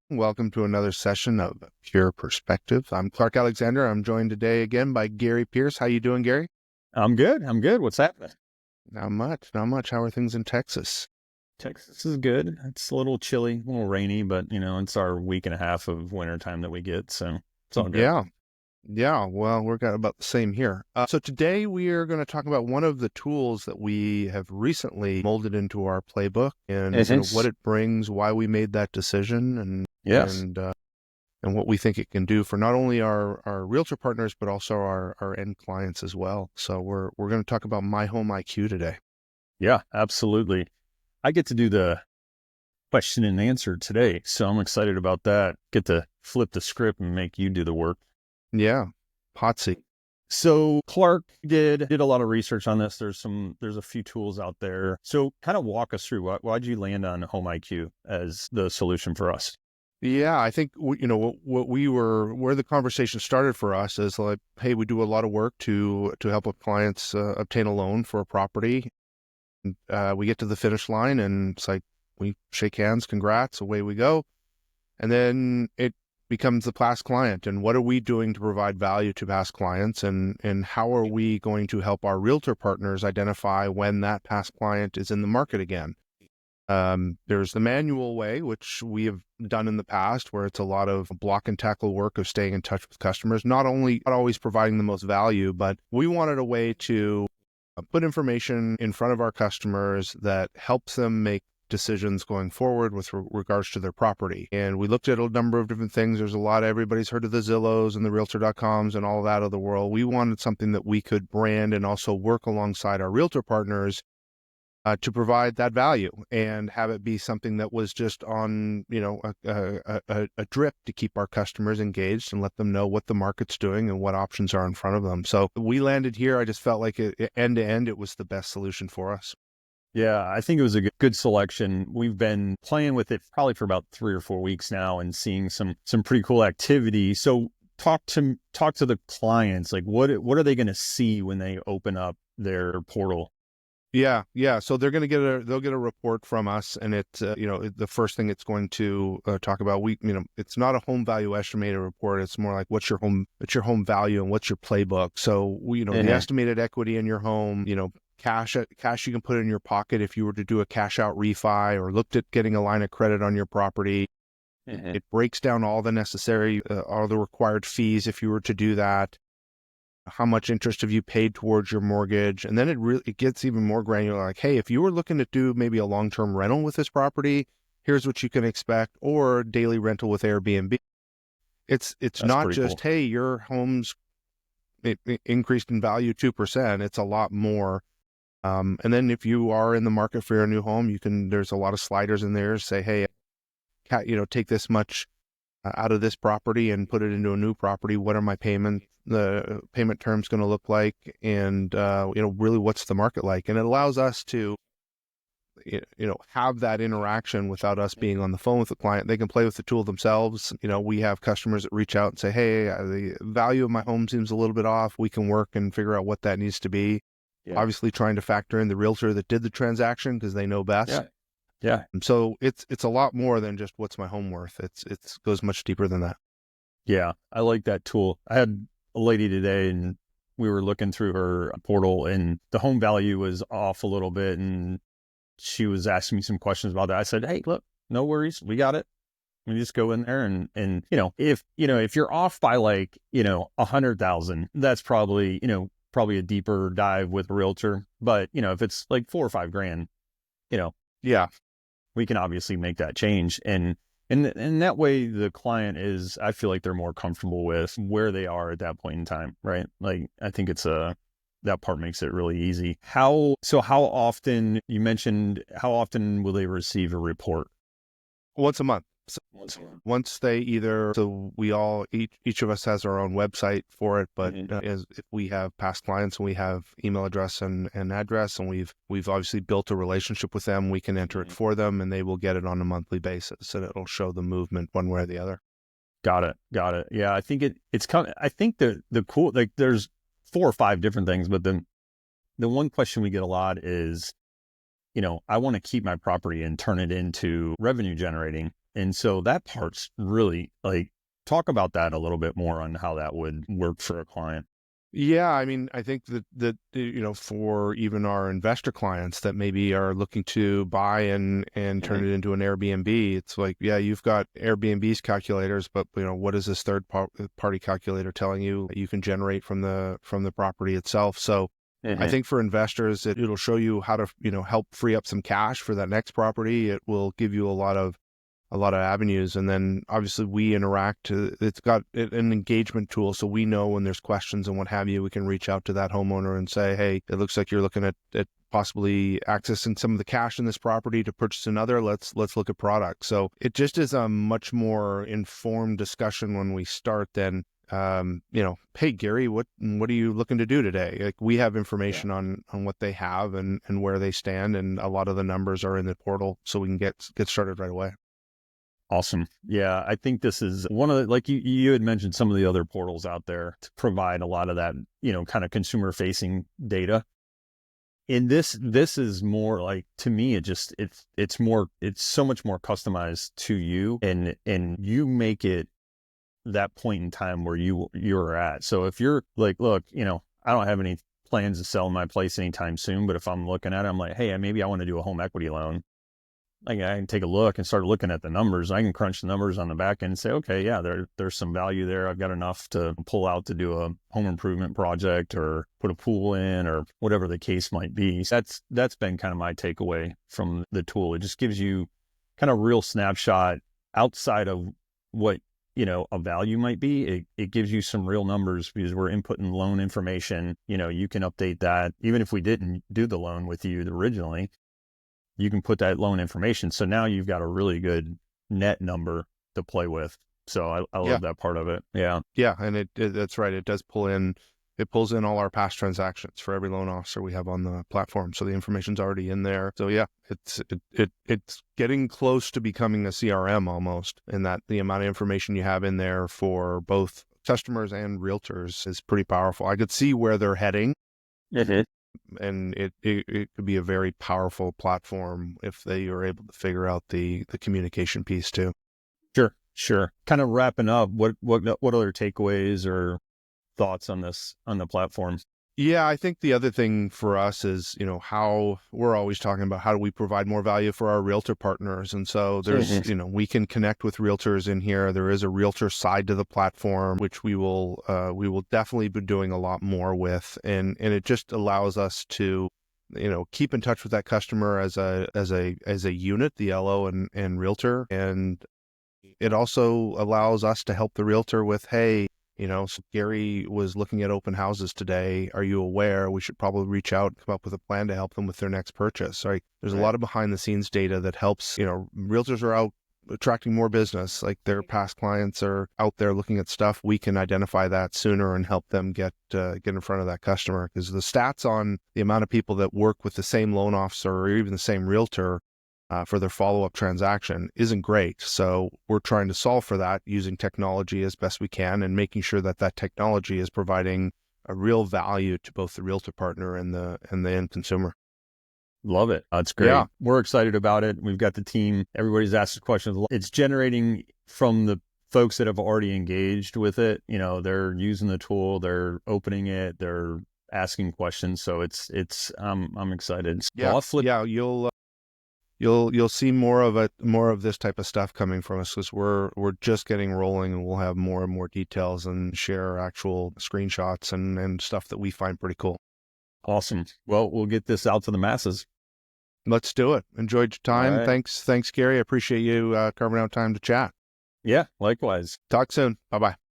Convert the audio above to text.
Welcome to another session of Pure Perspective. I'm Clark Alexander. I'm joined today again by Gary Pierce. How you doing, Gary? I'm good. What's happening? Not much, not much. How are things in Texas? Texas is good. It's a little chilly, a little rainy, but it's our week and a half of winter time that we get, so it's all good. Yeah, yeah. Well, we're got about the same here. So today we are going to talk about one of the tools that we have recently molded into our playbook, and what Yes. it brings, why we made that decision, Yes. and what we think it can do for not only our realtor partners but also our end clients as well. So we're going to talk about MyHOMEIQ today. Yeah, absolutely. I get to do the question and answer today, so I'm excited about that. Get to flip the script and make you do the work. Yeah, hot seat. So Clark did a lot of research on this. There's a few tools out there. So kind of walk us through why'd you land on HOMEIQ as the solution for us? Yeah, I think where the conversation started for us is like, hey, we do a lot of work to help our clients obtain a loan for a property. We get to the finish line, and it's like we shake hands, congrats, away we go, and then it becomes the past client. And what are we doing to provide value to past clients, and how are we going to help our realtor partners identify when that past client is in the market again? There's the manual way, which we have done in the past, where it's a lot of block and tackle work of staying in touch with customers, not always providing the most value, but we wanted a way to put information in front of our customers that helps them make decisions going forward with regards to their property. And we looked at a number of different things. There's a lot of, everybody's heard of the Zillows and the Realtor.coms and all of that of the world. We wanted something that we could brand and also work alongside our realtor partners to provide that value and have it be something that was just on, a drip to keep our customers engaged and let them know what the market's doing and what options are in front of them. So we landed here. I just felt like end to end, it was the best solution for us. Yeah, I think it was a good selection. We've been playing with it probably for about 3 or 4 weeks now and seeing some pretty cool activity. So talk to the clients. Like what are they going to see when they open up their portal? Yeah, yeah. So they'll get a report from us, and the first thing it's going to talk about. It's not a home value estimator report. It's more like what's your home value and what's your playbook. So the Uh-huh. estimated equity in your home. Cash you can put in your pocket if you were to do a cash out refi or looked at getting a line of credit on your property. Uh-huh. It breaks down all the required fees if you were to do that. How much interest have you paid towards your mortgage? And then it gets even more granular. Like, hey, if you were looking to do maybe a long-term rental with this property, here's what you can expect, or daily rental with Airbnb. It's That's not pretty just, cool. hey, your home's increased in value 2%. It's a lot more. And then if you are in the market for your new home, there's a lot of sliders in there. Say, hey, take this much out of this property and put it into a new property. What are the payment terms going to look like? And, really what's the market like? And it allows us to, have that interaction without us being on the phone with the client. They can play with the tool themselves. We have customers that reach out and say, hey, the value of my home seems a little bit off. We can work and figure out what that needs to be. Yeah. Obviously trying to factor in the realtor that did the transaction because they know best. Yeah. Yeah. And so it's a lot more than just what's my home worth. It goes much deeper than that. Yeah. I like that tool. I had a lady today and we were looking through her portal and the home value was off a little bit and she was asking me some questions about that. I said, hey, look, no worries. We got it. We just go in there and if you're off by like, 100,000, that's probably a deeper dive with a realtor. But, if it's like 4 or 5 grand, you know, Yeah. we can obviously make that change. And that way the client is, I feel like they're more comfortable with where they are at that point in time. Right. Like, I think that part makes it really easy. How often you mentioned, how often will they receive a report? Once a month. So Once a month. once they either, so we all, each of us has our own website for it, but Mhm. as if we have past clients and we have email address and address, and we've obviously built a relationship with them, we can enter it Mhm. for them and they will get it on a monthly basis and it'll show the movement one way or the other. Got it. Got it. Yeah. I think it's kind of, I think the cool, like there's 4 or 5 different things, but then the one question we get a lot is, I want to keep my property and turn it into revenue generating. And so that part's really like, talk about that a little bit more on how that would work for a client. Yeah, I mean, I think that for even our investor clients that maybe are looking to buy and turn it into an Airbnb, it's like, yeah, you've got Airbnb's calculators, but what is this party calculator telling you that you can generate from the property itself? So I think for investors, it'll show you how to help free up some cash for that next property. It will give you a lot of avenues. And then obviously we interact. It's got an engagement tool. So we know when there's questions and what have you, we can reach out to that homeowner and say, hey, it looks like you're looking at possibly accessing some of the cash in this property to purchase another. Let's look at products. So it just is a much more informed discussion when we start than, hey, Gary, what are you looking to do today? Like, we have information on what they have and where they stand. And a lot of the numbers are in the portal, so we can get started right away. Awesome. Yeah, I think this is one of the, like you had mentioned some of the other portals out there to provide a lot of that, kind of consumer facing data. And this is more like, to me, it's so much more customized to you, and you make it that point in time where you're at. So if you're like, look, I don't have any plans to sell my place anytime soon, but if I'm looking at it, I'm like, hey, maybe I want to do a home equity loan. Like, I can take a look and start looking at the numbers. I can crunch the numbers on the back end and say, okay, yeah, there's some value there. I've got enough to pull out to do a home improvement project or put a pool in or whatever the case might be. That's been kind of my takeaway from the tool. It just gives you kind of real snapshot outside of what, a value might be. It gives you some real numbers because we're inputting loan information. You can update that. Even if we didn't do the loan with you originally, you can put that loan information. So now you've got a really good net number to play with. So I love that part of it. Yeah. Yeah. And that's right. It pulls in all our past transactions for every loan officer we have on the platform. So the information's already in there. So yeah, it's getting close to becoming a CRM almost, in that the amount of information you have in there for both customers and realtors is pretty powerful. I could see where they're heading. And it could be a very powerful platform if they are able to figure out the communication piece too. Sure. Kind of wrapping up, what other takeaways or thoughts on the platform? Yeah, I think the other thing for us is, how we're always talking about how do we provide more value for our realtor partners. And so there's, we can connect with realtors in here. There is a realtor side to the platform, which we will definitely be doing a lot more with. And it just allows us to, keep in touch with that customer as a unit, the LO and realtor. And it also allows us to help the realtor with, hey, so Gary was looking at open houses today. Are you aware? We should probably reach out and come up with a plan to help them with their next purchase. Right? There's a lot of behind the scenes data that helps, realtors are out attracting more business. Like, their past clients are out there looking at stuff. We can identify that sooner and help them get in front of that customer, because the stats on the amount of people that work with the same loan officer or even the same realtor for their follow-up transaction isn't great. So we're trying to solve for that using technology as best we can, and making sure that technology is providing a real value to both the realtor partner and the end consumer. Love it. That's great. Yeah. We're excited about it. We've got the team. Everybody's asked questions. It's generating from the folks that have already engaged with it. They're using the tool, they're opening it, they're asking questions. So I'm excited. Yeah. Well, you'll see more of this type of stuff coming from us, because we're just getting rolling, and we'll have more and more details and share actual screenshots and stuff that we find pretty cool. Awesome. Well, we'll get this out to the masses. Let's do it. Enjoyed your time. Right. Thanks, Gary. I appreciate you carving out time to chat. Yeah, likewise. Talk soon. Bye-bye.